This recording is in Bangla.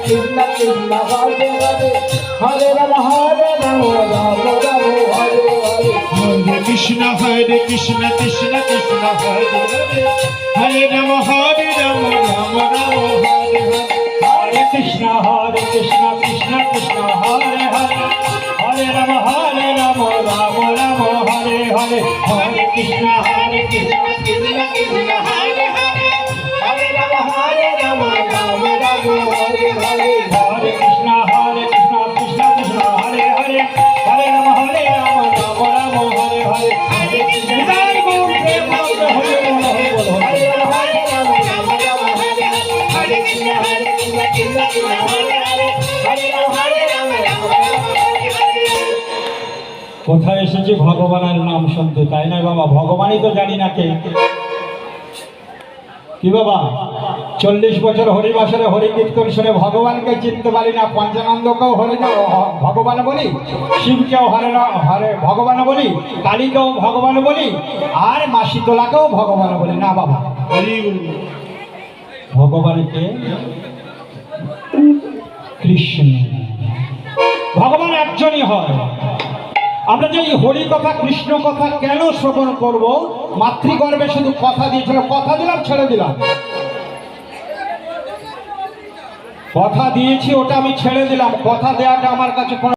কৃষ্ণ কৃষ্ণ হরে হরে হরে রাম রাম রাম হরে হরে হরে কৃষ্ণ কৃষ্ণ কৃষ্ণ হরে হরে হরে রাম রাম রাম হরে হরে হরে কৃষ্ণ কৃষ্ণ কৃষ্ণ হরে হরে হরে রাম রাম রাম হরে হরে হরে কৃষ্ণ কৃষ্ণ কৃষ্ণ হরে হরে হরে রাম রাম রাম হরে হরে হরে কৃষ্ণ কৃষ্ণ কৃষ্ণ হরে হরে হরে রাম রাম রাম হরে হরে হরে কৃষ্ণ জয় গুরু প্রেম হরে হরে বল হরে রাম রাম রাম হরে হরে কৃষ্ণ কৃষ্ণ হরে হরে হরে রাম রাম কোথায় এসেছি ভগবানের নাম শুনতে, তাই না বাবা? ভগবানই তো জানি না কে। কি বাবা 40 বছর হরিবাসরে হরি কীর্তন শুনে ভগবানকে চিনতে পারি না। পঞ্চানন্দকেও হরে ভগবান বলি, শিবকেও হরে ভগবান বলি, কালীকেও ভগবান বলি, আর মাসিতলাকেও ভগবান বলি না বাবা। ভগবানকে কৃষ্ণ, ভগবান একজনই হয়। আমরা যে এই হরি কথা কৃষ্ণ কথা কেন শ্রবণ করব? মাতৃগর্ভে শুধু কথা দিয়েছিল, কথা দিলাম ছেড়ে দিলাম, কথা দিয়েছি ওটা আমি ছেড়ে দিলাম। কথা দেওয়াটা আমার কাছে কোনো